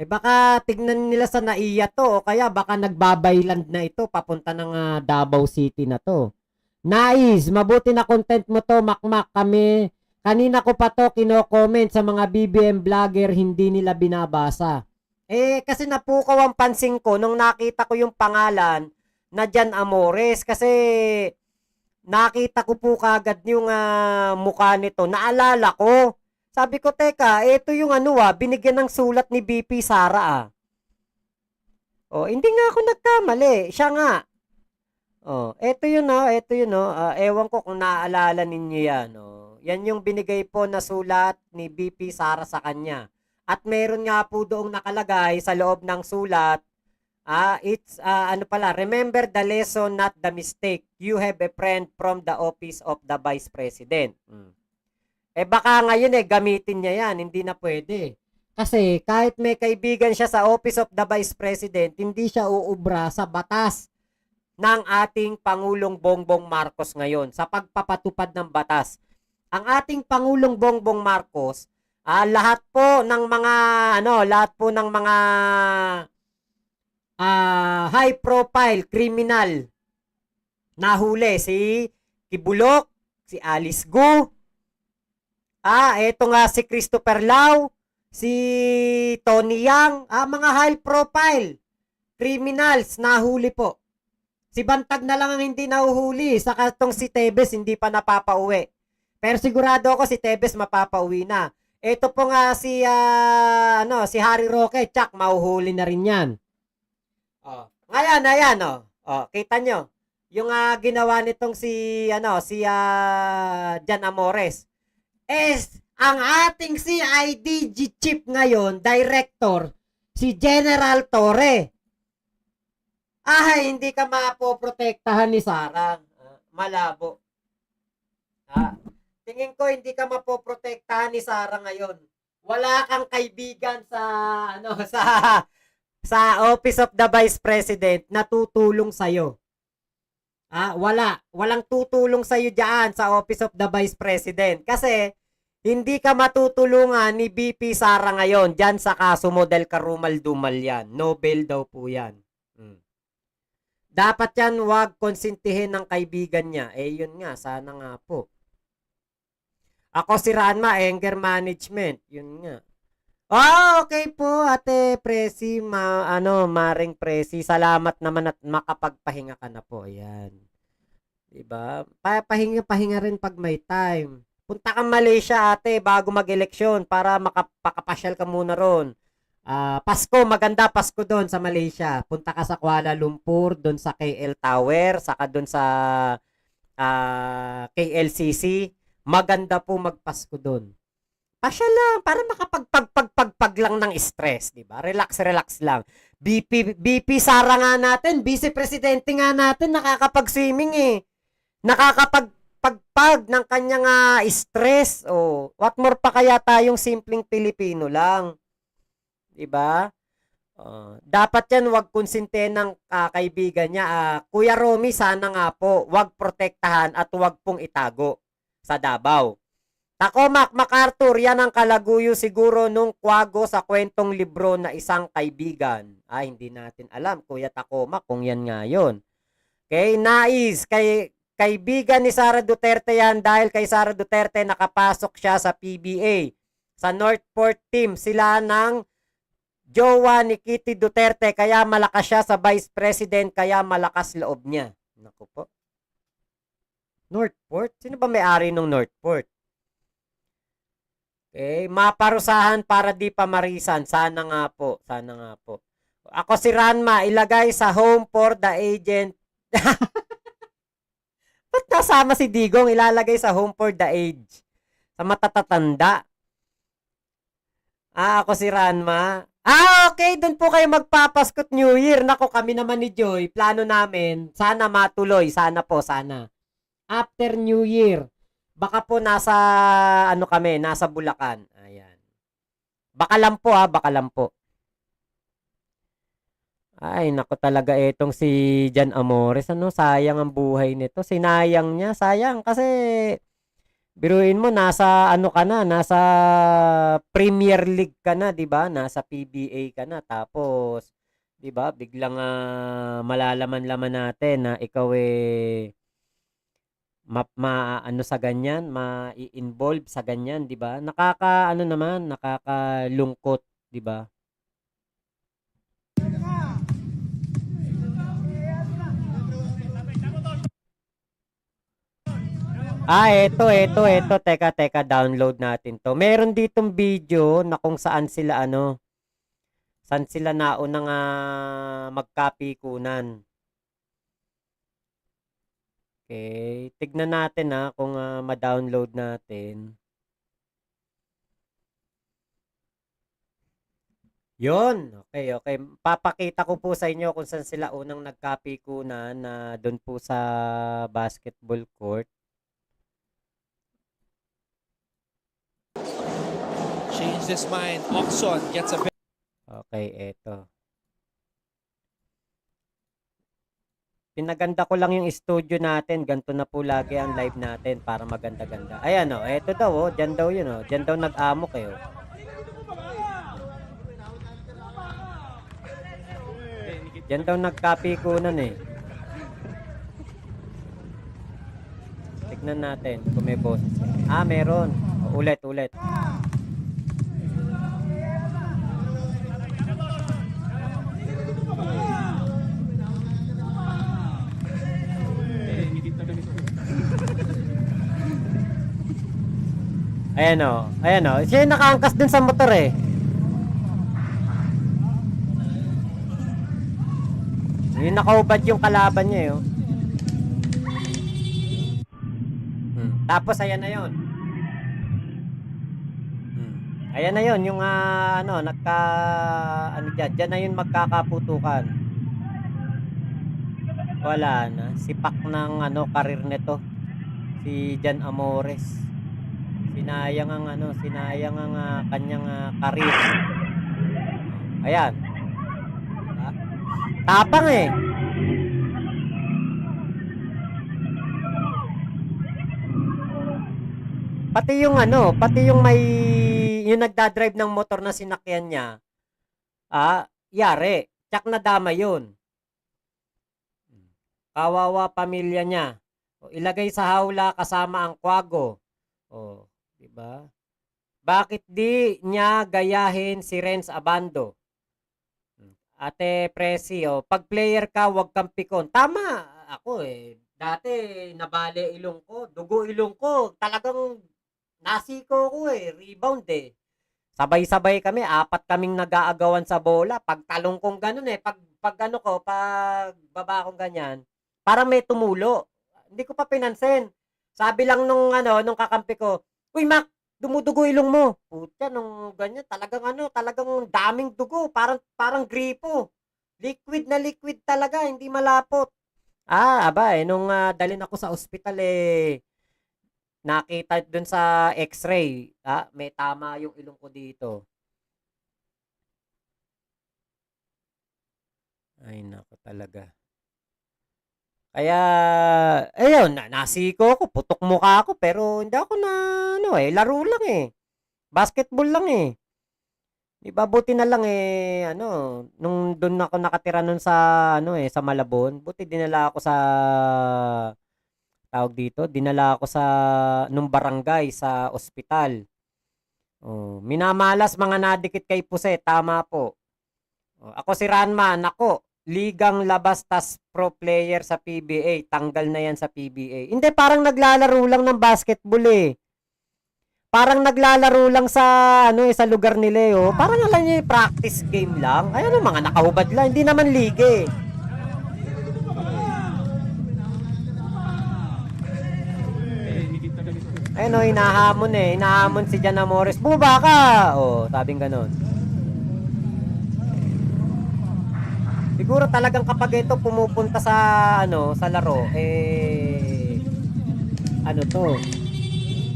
Baka tignan nila sa NAIA to o kaya baka nagbabayland na ito papunta ng Davao City na to. Nais, mabuti na content mo to, makmak kami. Kanina ko pa to kino-comment sa mga BBM vlogger, hindi nila binabasa. Kasi napukaw ang pansin ko nung nakita ko yung pangalan na Jan Amores kasi nakita ko po kagad yung mukha nito. Naalala ko. Sabi ko, teka, ito yung binigyan ng sulat ni BP Sara hindi nga ako nagkamali. Siya nga. Ito yun ewan ko kung naaalala ninyo yan. Yan yung binigay po na sulat ni BP Sara sa kanya. At meron nga po doong nakalagay sa loob ng sulat, it's remember the lesson, not the mistake. You have a friend from the office of the Vice President. Baka ngayon gamitin niya yan, hindi na pwede. Kasi kahit may kaibigan siya sa Office of the Vice President, hindi siya uubra sa batas ng ating Pangulong Bongbong Marcos ngayon sa pagpapatupad ng batas. Ang ating Pangulong Bongbong Marcos, lahat po ng mga high profile criminal nahuli, si Kibulok, si Alice Gu, eto nga si Christopher Lau, si Tony Yang, mga high profile criminals nahuli po. Si Bantag na lang ang hindi nahuhuli, saka tong si Tebes hindi pa napapauwi. Pero sigurado ako si Tebes mapapauwi na. Ito po nga si Harry Roque, tsak mahuhuli na rin yan. Ngayon, ayan, kita nyo. yung ginawa nitong si Jan Amores. Ang ating CIDG chief ngayon, director, si General Torre. Hindi ka mapoprotektahan ni Sara. Malabo. Tingin ko hindi ka mapoprotektahan ni Sara ngayon. Wala kang kaibigan sa Office of the Vice President na tutulong sa'yo. Walang tutulong sa'yo diyan sa Office of the Vice President. Kasi, hindi ka matutulungan ni VP Sara ngayon diyan sa kaso mo del Karumal-Dumal yan. Nobel daw po yan. Dapat yan wag konsintihin ng kaibigan niya. Yun nga, sana nga po. Ako si Ranma, anger management. Yun nga. Okay po, Ate Presi, Maring Presi. Salamat naman at makapagpahinga ka na po. Ayan. Diba? Pahinga rin pag may time. Punta ka Malaysia, ate, bago mag-eleksyon para makapasyal ka muna ron. Pasko, maganda Pasko doon sa Malaysia. Punta ka sa Kuala Lumpur, doon sa KL Tower, saka doon sa KLCC. Maganda po magpasko doon. Pasya lang, para makapagpagpag lang ng stress, di ba? Relax lang. BP Sara nga natin, Vice Presidente nga natin, nakakapag-swimming eh. Nakakapagpagpag ng kanyang stress. What more pa kaya tayong simpleng Pilipino lang? Di ba? Dapat yan wag konsintihin ng kaibigan niya. Kuya Romy, sana nga po, wag protektahan at wag pong itago sa Davao. Tacomac MacArthur, yan ang kalaguyo siguro nung kwago sa kwentong libro na isang kaibigan. Hindi natin alam, Kuya Tacomac, kung yan nga yun. Okay, nais, kaibigan ni Sara Duterte yan dahil kay Sara Duterte nakapasok siya sa PBA. Sa Northport team, sila ng jowa ni Kitty Duterte, kaya malakas siya sa Vice President, kaya malakas loob niya. Naku po. Northport? Sino ba may-ari ng Northport? Okay, maparusahan para di pa marisan. Sana nga po. Ako si Ranma, ilagay sa home for the agent. Ba't nasama si Digong? Ilalagay sa home for the age. Sa matatatanda. Ako si Ranma. Okay, doon po kayo magpapaskot New Year. Nako, kami naman ni Joy, plano namin, sana matuloy, sana. After New Year, baka po nasa Bulacan. Ayan. Baka lang po. Ay, nako talaga itong si Jan Amores. Sayang ang buhay nito. Sinayang niya, sayang kasi biruin mo, nasa Premier League ka na, 'di ba? Nasa PBA ka na, tapos 'di ba? Biglang malalaman-laman natin na ikaw sa ganyan, ma-involve sa ganyan, 'di ba? Nakakalungkot, 'di ba? Eto. Teka, download natin to. Meron ditong video na kung saan sila naunang magkapikunan. Okay, tignan natin kung ma-download natin. Yun, okay. Papakita ko po sa inyo kung saan sila unang nagkapikunan na doon po sa basketball court. Change his mind. Oxon gets a bit. Okay, eto. Pinaganda ko lang yung studio natin. Ganito na po lagi ang live natin para maganda-ganda. Ayan eto daw dyan daw yun dyan daw nag-amok Dyan daw nagkapikunan Tignan natin kung may boses. Meron. Ulit. Ayan o. Siya yung nakaangkas dun sa motor Yung nakaubad yung kalaban niya Tapos ayan na 'yon. Ayan na 'yon, yung ano, ano diyan na 'yun magkakaputukan. Wala na, sipak ng ano, karir nito, si Jan Amores. Sinayang ang kanyang karir. Ayan, 'di ba? Tapang eh. Pati yung yung nagdadrive ng motor na sinakyan niya, yari, tiyak na dama 'yun. Kawawa pamilya niya. O, ilagay sa hawla kasama ang kwago. O, 'di ba? Bakit di niya gayahin si Renz Abando? Ate Presi, pag player ka, wag kang pikon. Tama, ako dati nabale ilong ko, dugo ilong ko, talagang nasiko ko rebound Sabay-sabay kami, 4 kaming nag-aagawan sa bola. Pag talong kong ganun pag ano ko, pag baba kong ganyan, parang may tumulo. Hindi ko pa pinansin. Sabi lang nung kakampi ko, "Uy, Mac, dumudugo ilong mo." Putya, nung ganyan, talagang daming dugo, parang gripo. Liquid na liquid talaga, hindi malapot. Aba nung dalhin ako sa ospital nakita dun sa x-ray, may tama yung ilong ko dito. Ay, nako talaga. Kaya, ayun, nasiko ko, putok mukha ako, pero hindi ako na, laro lang Basketball lang Di ba, buti na lang nung doon ako nakatira nun sa, sa Malabon, buti dinala ako sa, tawag dito, dinala ako sa, nung barangay, sa ospital. Minamalas mga nadikit kay Puse, tama po. Ako si Ranman, ako, ligang labas tas pro player sa PBA, tanggal na yan sa PBA. Hindi, parang naglalaro lang ng basketball Parang naglalaro lang sa sa lugar nila Parang alam niyo, practice game lang. Ayun mga nakahubad lang, hindi naman liga Ayun hinahamon si Jan Amores. Bumaba ka! Sabing ganon. Siguro talagang kapag ito pumupunta sa sa laro ano to?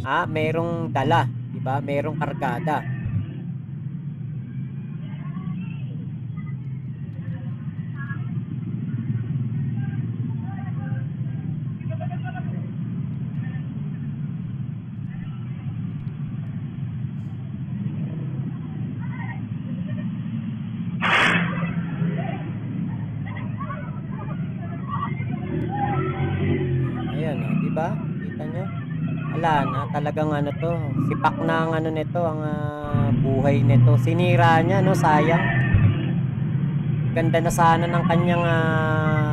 Merong dala, 'di ba? Merong kargada. Ayan, 'di ba? Kita nyo? Wala na, talagang to, sipak na ang nito, ang buhay nito. Sinira niya, sayang. Ganda na sana ng kanyang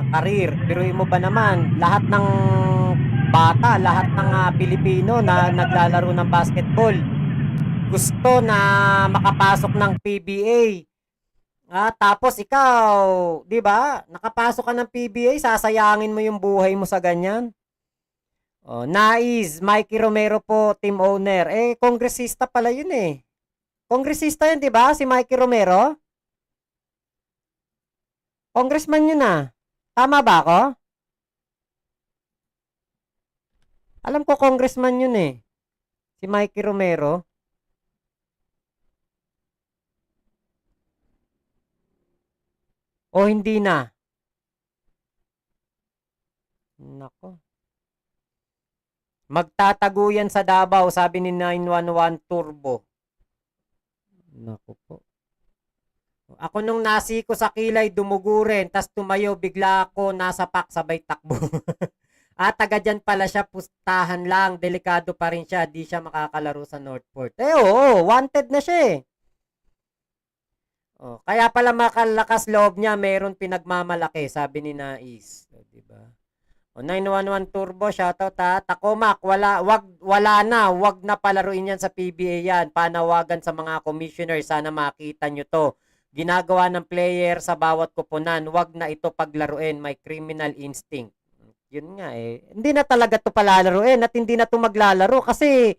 karir. Biruin mo ba naman, lahat ng bata, lahat ng Pilipino na naglalaro ng basketball, gusto na makapasok ng PBA. Tapos ikaw, 'di ba? Nakapasok ka ng PBA, sasayangin mo yung buhay mo sa ganyan. Nais, Mikey Romero po, team owner. Kongresista pala yun Kongresista yun, 'di ba? Si Mikey Romero? Congressman yun Tama ba ako? Alam ko congressman yun Si Mikey Romero. O hindi na? Nako. Magtataguyan sa Davao, sabi ni 911 Turbo. Nako po. Ako nung nasiko sa kilay, dumugo rin, tas tumayo, bigla ako nasa pak, sabay takbo. Taga dyan pala siya, pustahan lang, delikado pa rin siya, di siya makakalaro sa Northport. Oo, wanted na siya kaya pala makalakas loob niya, meron pinagmamalaki, sabi ni Nais. Diba? 911 Turbo, shoutout Takomak, wala na, wag na palaruin yan sa PBA yan. Panawagan sa mga commissioner, sana makita nyo to. Ginagawa ng player sa bawat kupunan, wag na ito paglaruin, may criminal instinct. Yun nga eh. Hindi na talaga to palalaruin at hindi na to maglalaro kasi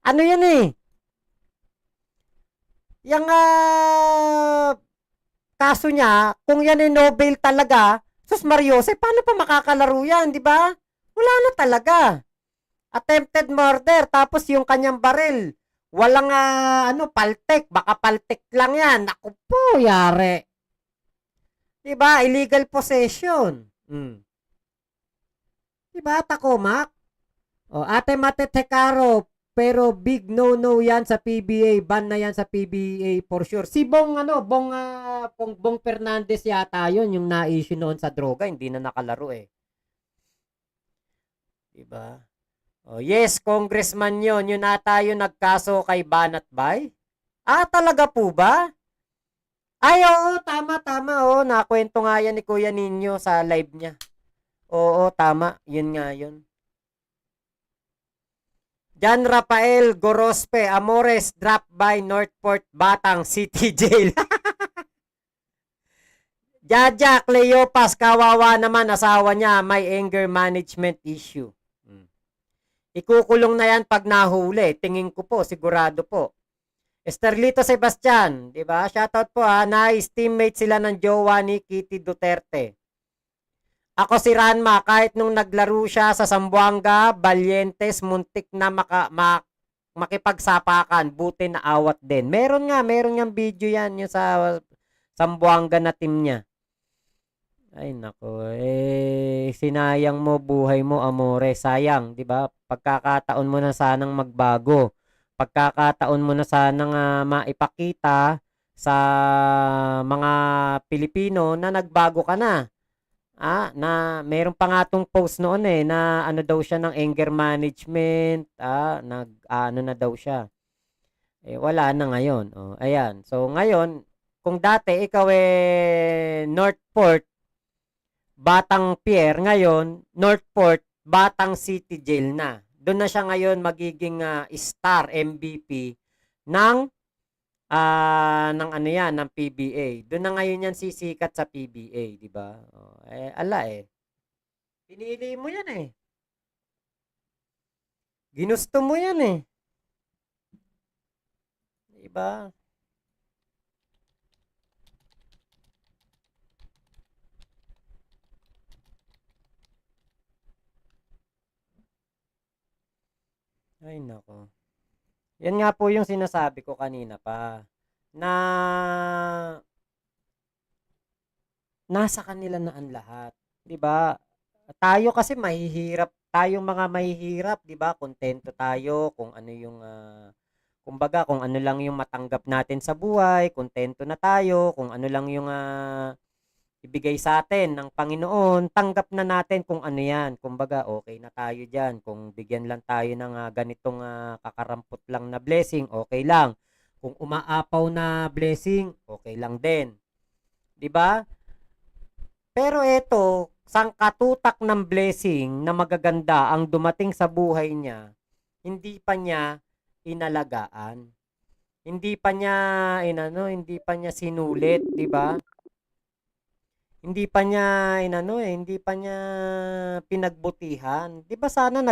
ano yan eh. Yung kaso niya, kung yan ay Nobel talaga, sus Mariose, paano pa makakalaro yan, di ba? Wala na talaga. Attempted murder, tapos yung kanyang baril, walang paltek, baka paltek lang yan. Naku po, yari. Di ba? Illegal possession. Di ba, Takomak? O, Ate Mate Tekaro, pero big no-no yan sa PBA. Ban na yan sa PBA for sure. Si Bong, Bong Fernandez yata yun, yung na-issue noon sa droga. Hindi na nakalaro eh. Diba? Oh, yes, congressman yun. Yun ata yung nagkaso kay Banat Bay. Talaga po ba? Ay, oo, tama. Oo, nakwento nga yan ni Kuya Ninyo sa live niya. Oo, tama. Yun nga yun. Jan Rafael Gorospe Amores drop by Northport Batang City Jail. Jaja Cleopas, kawawa naman asawa niya, may anger management issue. Ikukulong na yan pag nahuli. Tingin ko po, sigurado po. Esterlito Sebastian, di ba? Shoutout po ha. Nice teammate sila ng jowa ni Kitty Duterte. Ako si Ranma, kahit nung naglaro siya sa Zamboanga, Valientes, muntik na makipagsapakan, buti na awat din. Meron nga video yan yung sa Zamboanga na team niya. Ay nako, sinayang mo buhay mo, Amore, sayang, 'di ba? Pagkakataon mo na sanang magbago. Pagkakataon mo na sanang maipakita sa mga Pilipino na nagbago ka na. Na meron pa nga tong post noon na ano daw siya ng anger management, ano na daw siya. Wala na ngayon. Oh, ayan. So ngayon, kung dati ikaw Northport Batang Pier, ngayon Northport Batang City Jail na. Doon na siya ngayon magiging star MVP ng ng PBA. Doon na ngayon yan sisikat sa PBA, di ba? Pinili mo yan eh. Ginusto mo yan eh. Di ba? Ay nako. Yan nga po yung sinasabi ko kanina pa na nasa kanila na ang lahat, 'di ba? Tayo kasi mahihirap, tayong mga mahihirap, 'di ba? Kontento tayo kung ano yung kumbaga kung ano lang yung matanggap natin sa buhay, kontento na tayo kung ano lang yung ibigay sa atin ng Panginoon, tanggap na natin kung ano yan. Kumbaga, okay na tayo dyan. Kung bigyan lang tayo ng ganitong kakarampot lang na blessing, okay lang. Kung umaapaw na blessing, okay lang din. 'Di ba? Pero ito, sangkatutak ng blessing na magaganda ang dumating sa buhay niya, hindi pa niya inalagaan. Hindi pa niya hindi pa niya sinulit, 'di ba? Hindi pa niya hindi pa niya pinagbutihan. 'Di ba sana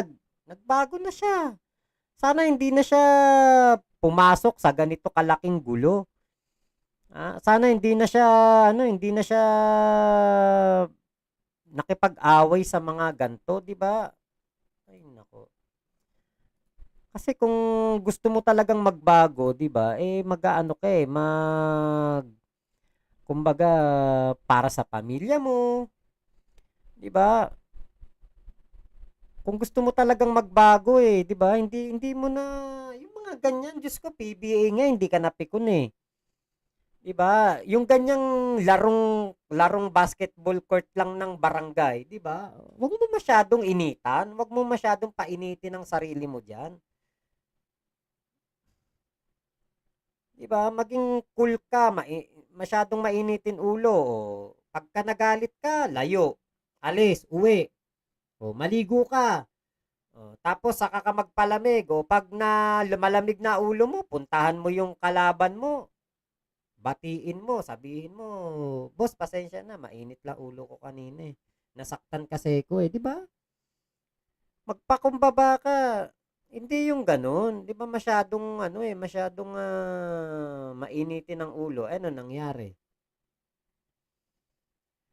nagbago na siya. Sana hindi na siya pumasok sa ganito kalaking gulo. Sana hindi na siya hindi na siya nakipag-away sa mga ganto, 'di ba? Ay nako. Kasi kung gusto mo talagang magbago, 'di ba? Mag-aano ka kumbaga para sa pamilya mo, 'di ba? Kung gusto mo talagang magbago 'di ba? Hindi mo na yung mga ganyan, Diyos ko, PBA nga hindi ka napikon 'Di ba? Yung ganyang larong basketball court lang ng barangay, 'di ba? Huwag mo masyadong initan, huwag mo masyadong painitin ang sarili mo diyan. 'Di ba? Maging cool ka, masyadong mainitin ulo. Pagka nagalit ka, layo. Alis, uwi. Maligo ka. Tapos saka ka magpalamig. Pag na lumalamig na ulo mo, puntahan mo yung kalaban mo. Batiin mo, sabihin mo, boss, pasensya na, mainit lang ulo ko kanina Nasaktan kasi ko 'di ba? Magpakumbaba ka. Hindi yung ganun. Di ba masyadong, masyadong mainitin ang ulo. Ano nangyari?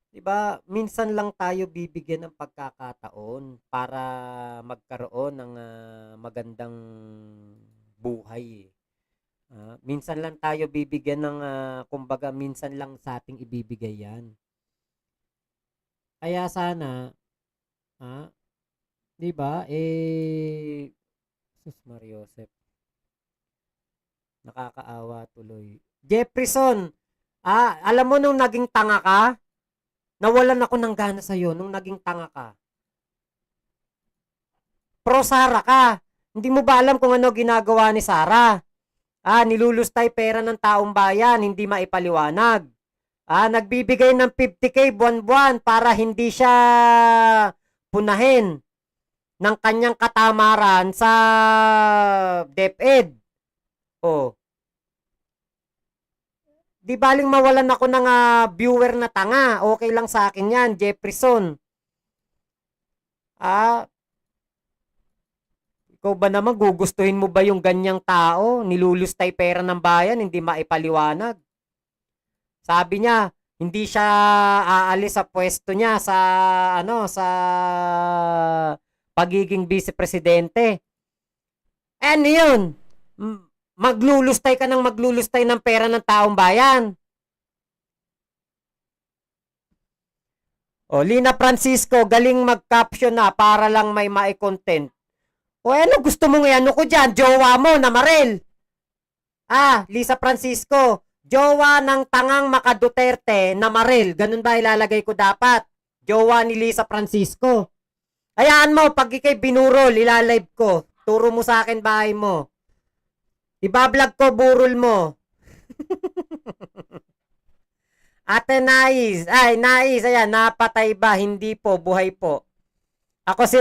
Di ba minsan lang tayo bibigyan ng pagkakataon para magkaroon ng magandang buhay. Minsan lang tayo bibigyan ng, kumbaga, minsan lang sa ating ibibigay yan. Kaya sana, ah, di ba, sus Mariosep, nakakaawa tuloy. Jefferson, alam mo nung naging tanga ka, nawalan ako ng gana sa'yo nung naging tanga ka. Pro Sara ka. Hindi mo ba alam kung ano ginagawa ni Sara? Nilulustay pera ng taong bayan, hindi maipaliwanag. Nagbibigay ng 50K buwan-buwan para hindi siya punahin ng kanyang katamaran sa DepEd. Oh. Di baling mawalan ako ng viewer na tanga. Okay lang sa akin yan, Jefferson. Ikaw ba naman, gugustuhin mo ba yung ganyang tao? Nilulustay pera ng bayan, hindi maipaliwanag. Sabi niya, hindi siya aalis sa pwesto niya sa sa pagiging vice-presidente. Ano yun? Maglulustay ka ng maglulustay ng pera ng taong bayan. Lina Francisco, galing mag-caption na para lang may mai-content. Ano gusto mo ngayon? Ano ko dyan? Jowa mo na Marel. Lisa Francisco, jowa ng tangang Maka Duterte na Marel. Ganun ba ilalagay ko dapat? Jowa ni Lisa Francisco. Hayaan mo, pag ikay binurol, ilalive ko. Turo mo sa akin bahay mo. Ibablog ko, burol mo. Ate Nais, ayan, napatay ba? Hindi po, buhay po. Ako si